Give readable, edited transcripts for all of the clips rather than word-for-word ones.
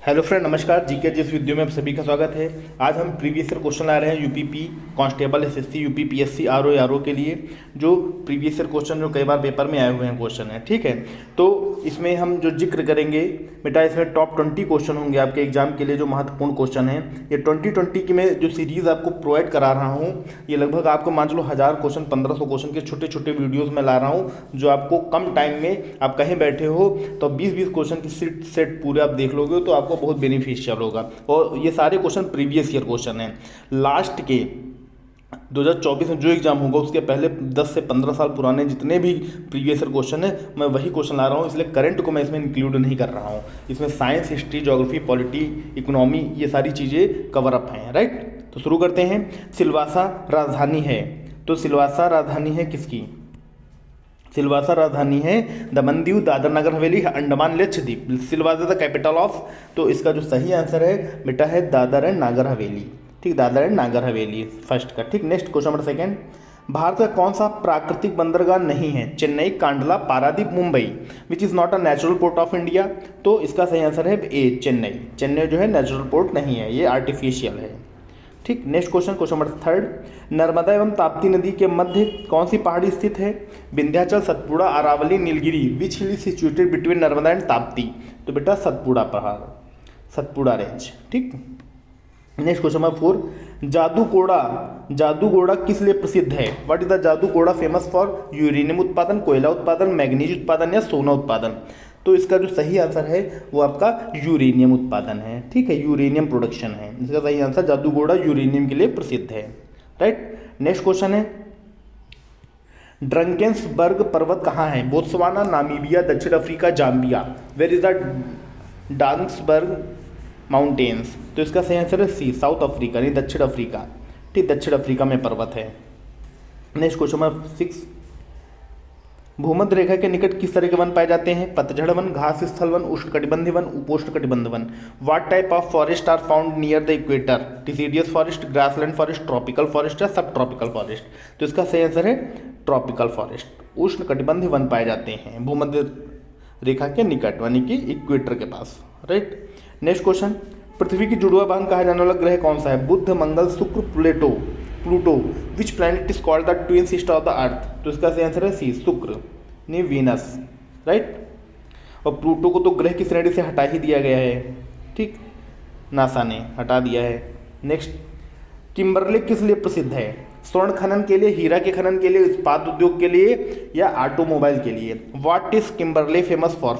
Hello friend, नमस्कार। GK जिस video में आप सभी का स्वागत है। आज हम प्रीवियस ईयर क्वेश्चन ला रहे हैं UPP constable, SSC, UP PSC, RO के लिए जो प्रीवियस ईयर क्वेश्चन जो कई बार पेपर में आए हुए हैं क्वेश्चन है। ठीक है, तो इसमें हम जो जिक्र करेंगे बेटा, इसमें टॉप 20 क्वेश्चन होंगे आपके एग्जाम के लिए जो महत्वपूर्ण क्वेश्चन है। ये 2020 की मैं जो सीरीज़ आपको प्रोवाइड करा रहा हूँ, ये लगभग आपको मान चलो 1000 क्वेश्चन 1500 क्वेश्चन के छोटे छोटे वीडियोज़ में ला रहा हूँ, जो आपको कम टाइम में आप कहीं बैठे हो तो 20-20 क्वेश्चन की सेट पूरे आप देख लोगे तो आपको बहुत बेनिफिशियल होगा। और ये सारे क्वेश्चन प्रीवियस ईयर क्वेश्चन हैं। लास्ट के 2024 में जो एग्जाम होगा उसके पहले 10 से 15 साल पुराने जितने भी प्रीवियस ईयर क्वेश्चन है मैं वही क्वेश्चन ला रहा हूँ, इसलिए करंट को मैं इसमें इंक्लूड नहीं कर रहा हूँ। इसमें science, history, geography, polity, economy, ये सारी चीज़ें कवर अप हैं। राइट, तो शुरू करते हैं। सिलवासा राजधानी है, तो सिलवासा राजधानी है किसकी? सिलवासा राजधानी है Daman Diu, Dadar Nagar Haveli, Andaman Lakshadweep. Silvassa the capital of, तो इसका जो सही आंसर है बेटा है दादर एंड नागर हवेली। ठीक, दादर एंड नागर हवेली फर्स्ट का। ठीक, next question number second. Bharat का कौन सा प्राकृतिक बंदरगाह नहीं है? Chennai, Kandla, Paradip, Mumbai. Which is not a natural port of India, तो इसका सही आंसर है ए, चेन्नई। चेन्नई जो है नेचुरल पोर्ट नहीं है, ये आर्टिफिशियल है। ठीक, next question, question number third. Narmada एवं ताप्ती नदी के मध्य कौन सी पहाड़ी स्थित है? Vindhyachal, Satpura, Aravali, Nilgiri. Which hill is situated between Narmada and Tapti, तो बेटा सतपुड़ा पहाड़, सतपुड़ा रेंज। ठीक, next question number four. Jadugoda, Jadugoda किस लिए प्रसिद्ध है? What is the Jadugoda famous for? Uranium उत्पादन, कोयला उत्पादन, मैग्नीज उत्पादन या सोना उत्पादन। तो इसका जो सही आंसर है वो आपका यूरेनियम उत्पादन है। ठीक है, यूरेनियम प्रोडक्शन है इसका सही आंसर। जादूगोड़ा यूरेनियम के लिए प्रसिद्ध है। राइट, नेक्स्ट क्वेश्चन है। ड्रंकेन्सबर्ग पर्वत कहाँ है? बोत्सवाना, नामीबिया, दक्षिण Africa, Zambia. Where is the Drakensberg mountains, तो इसका सही आंसर है सी, साउथ अफ्रीका नहीं दक्षिण अफ्रीका। ठीक, दक्षिण अफ्रीका में पर्वत है। Next question number 6। भूमध्य रेखा के निकट किस तरह के वन पाए जाते हैं? पतझड़ वन, घास स्थल वन, उष्णकटिबंधीय वन, उपोष्णकटिबंधीय वन। What type of forest are found near the equator? Deciduous forest, grassland forest, tropical forest या सब ट्रॉपिकल फॉरेस्ट। तो इसका सही आंसर है ट्रॉपिकल फॉरेस्ट। उष्णकटिबंधीय वन पाए जाते हैं भूमध्य रेखा के निकट, यानी कि इक्वेटर के पास। Right, next question. पृथ्वी की जुड़वा बहन कहा जाने वाला ग्रह कौन सा है? बुध, मंगल, शुक्र, Pluto. Which planet is called the twin sister of the earth, तो इसका सही आंसर है सी, शुक्र नहीं वीनस। राइट, और प्लूटो को तो ग्रह की श्रेणी से हटा ही दिया गया है। ठीक, नासा ने हटा दिया है। नेक्स्ट, किम्बरले किस लिए प्रसिद्ध है? स्वर्ण खनन के लिए, हीरा के खनन के लिए, इस्पात उद्योग के लिए या ऑटोमोबाइल के लिए। What is Kimberley famous for?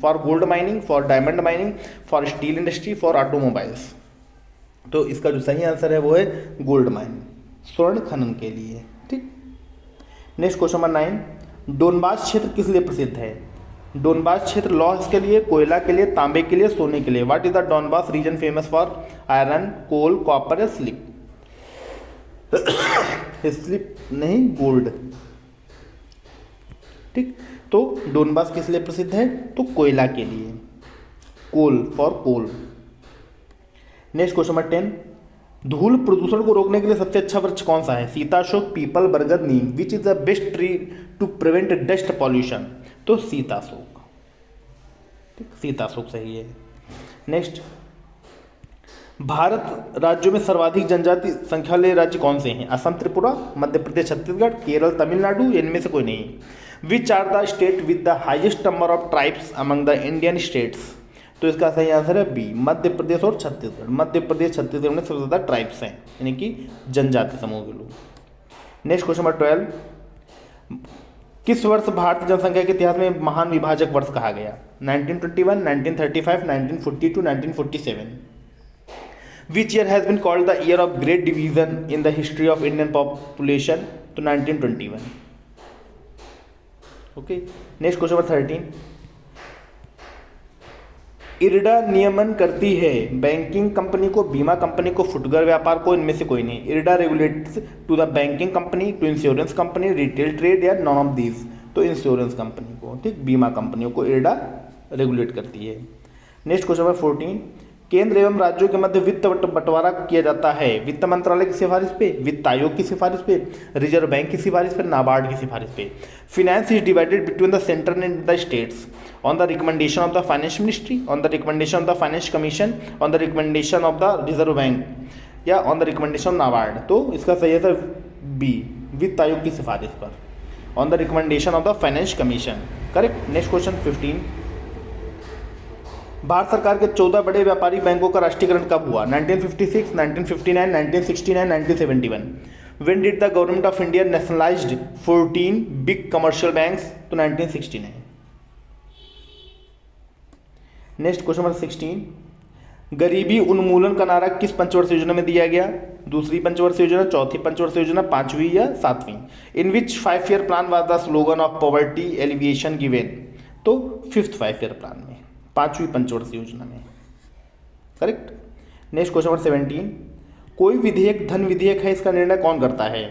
For gold mining, for diamond mining, for steel industry, for automobiles. तो इसका जो सही आंसर है वो है गोल्ड माइनिंग, स्वर्ण खनन के लिए। ठीक, नेक्स्ट क्वेश्चन नंबर 9। डोनबास क्षेत्र किस लिए प्रसिद्ध है? डोनबास क्षेत्र लौह के लिए, कोयला के लिए, तांबे के लिए, सोने के लिए। What is the Donbas region famous for? Iron, coal, copper या स्लिप? स्लिप नहीं, गोल्ड। ठीक, तो डोनबास किस लिए प्रसिद्ध है? तो कोयला के लिए, coal, for coal. Next question number 10। धूल प्रदूषण को रोकने के लिए सबसे अच्छा वृक्ष कौन सा है? सीताशोक, पीपल, बरगद, नीम। Which is the best tree to prevent dust pollution? तो सीताशोक। ठीक, सीताशोक सही है। नेक्स्ट, भारत राज्यों में सर्वाधिक जनजाति संख्या वाले राज्य कौन से हैं? असम, त्रिपुरा, मध्य प्रदेश, छत्तीसगढ़, केरल, तमिलनाडु, इनमें से कोई नहीं। Which are the state with the highest number of tribes among the Indian states? तो इसका सही आंसर है बी, मध्य प्रदेश और छत्तीसगढ़। मध्य प्रदेश, छत्तीसगढ़ में सबसे ज़्यादा ट्राइब्स हैं, यानी कि जनजाति समूह के लोग। Next question number 12। किस वर्ष भारतीय जनसंख्या के इतिहास में महान विभाजक वर्ष कहा गया? 1921, 1935, 1942, 1947। Which year has been called the year of great division in the history of Indian population? तो 1921। Okay, next question number 13। IRDA नियमन करती है बैंकिंग कंपनी को, बीमा कंपनी को, फुटकर व्यापार को, इनमें से कोई नहीं। IRDA regulates to the banking company, to insurance company, retail trade या नॉन ऑफ दीज। तो इंश्योरेंस कंपनी को। ठीक, बीमा कंपनियों को इरडा रेगुलेट करती है। Next question number 14। केंद्र एवं राज्यों के मध्य वित्त बंटवारा किया जाता है वित्त मंत्रालय की सिफारिश पे, वित्त आयोग की सिफारिश पे, रिजर्व बैंक की सिफारिश पे, नाबार्ड की सिफारिश पे। Finance is divided between the centre and the states on the recommendation of the finance ministry, on the recommendation of the finance commission, on the recommendation of the reserve bank या on the recommendation of NABARD. तो इसका सही है sir B, वित्त आयोग की सिफारिश पर, on the recommendation of the finance commission. Correct. Next question 15। Bharat सरकार के 14 बड़े व्यापारिक बैंकों का राष्ट्रीयकरण कब हुआ? 1956, 1959, 1969, 1971। When did the government of India nationalized 14 big commercial banks? तो 1969। Next question number 16। गरीबी उन्मूलन का नारा किस पंचवर्षीय योजना में दिया गया? दूसरी पंचवर्षीय योजना, चौथी पंचवर्षीय योजना, पांचवी या सातवीं? इन विच 5 year plan was the slogan of poverty alleviation given? तो 5th 5 ईयर प्लान में, पांचवी पंचवर्षीय योजना में। करेक्ट। Next question number 17। कोई विधेयक धन विधेयक है, इसका निर्णय कौन करता है?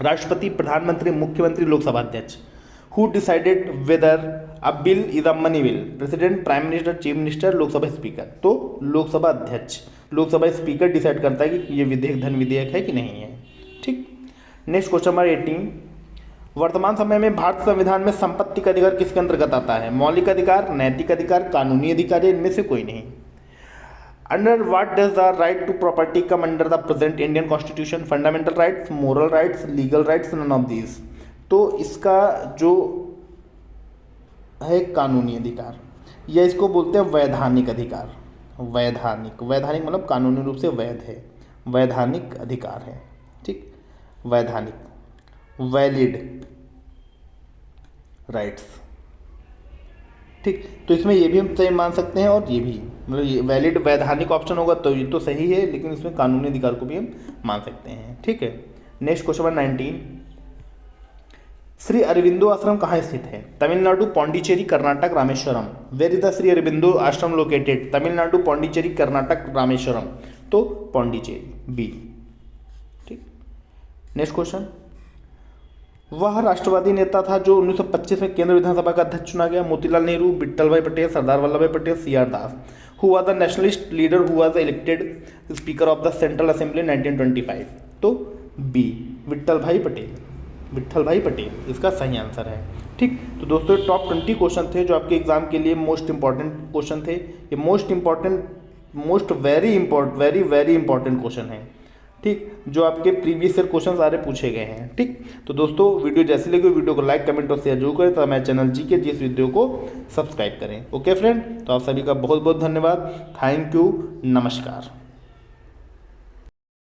राष्ट्रपति, प्रधानमंत्री, मुख्यमंत्री, लोकसभा अध्यक्ष। Who decided weather a bill is a money bill? President, prime minister, chief minister, Lok Sabha speaker. तो लोकसभा अध्यक्ष, लोकसभा स्पीकर डिसाइड करता है कि ये विधेयक धन विधेयक है कि नहीं है। ठीक। Next question number 18। वर्तमान समय में भारत संविधान में संपत्ति का अधिकार किसके अंतर्गत आता है? मौलिक अधिकार, नैतिक अधिकार, कानूनी अधिकार, इनमें से कोई नहीं। Under what does the right to property come under the present Indian constitution? Fundamental rights, moral rights, legal rights, none of these. तो इसका जो है कानूनी अधिकार, या इसको बोलते हैं वैधानिक अधिकार। वैधानिक, वैधानिक मतलब कानूनी रूप से वैध है, वैधानिक अधिकार है। ठीक। वैधानिक, वैलिड राइट्स। ठीक। तो इसमें ये भी हम सही मान सकते हैं और ये भी, मतलब ये वैलिड वैधानिक ऑप्शन होगा तो ये तो सही है, लेकिन इसमें कानूनी अधिकार को भी हम मान सकते हैं। ठीक है। Next question number 19। Shri Aurobindo Ashram कहाँ स्थित है? Tamil Nadu, Pondicherry, Karnataka, Rameswaram. Where is the Shri Aurobindo Ashram located? Tamil Nadu, Pondicherry, Karnataka, Rameswaram. तो पौंडीचेरी, बी। ठीक। Next question. वह राष्ट्रवादी नेता था जो 1925 में केंद्र विधानसभा का अध्यक्ष चुना गया? मोतीलाल नेहरू, विट्ठल भाई पटेल, सरदार वल्लभ भाई Patel, CR Das. Who was the nationalist leader who was elected speaker of the central assembly 1925? तो बी, विट्ठल भाई पटेल, विट्ठल भाई पटेल इसका सही आंसर है। ठीक। तो दोस्तों टॉप 20 क्वेश्चन थे जो आपके एग्जाम के लिए मोस्ट इंपॉर्टेंट क्वेश्चन थे। ये वेरी इंपॉर्टेंट क्वेश्चन है। ठीक। जो आपके प्रीवियस ईयर क्वेश्चन सारे पूछे गए हैं। ठीक। तो दोस्तों वीडियो जैसी लगी वीडियो को लाइक, कमेंट और शेयर जरूर करें, तो हमारे चैनल जी के जिस वीडियो को सब्सक्राइब करें। ओके फ्रेंड, तो आप सभी का बहुत बहुत धन्यवाद। Thank you. नमस्कार।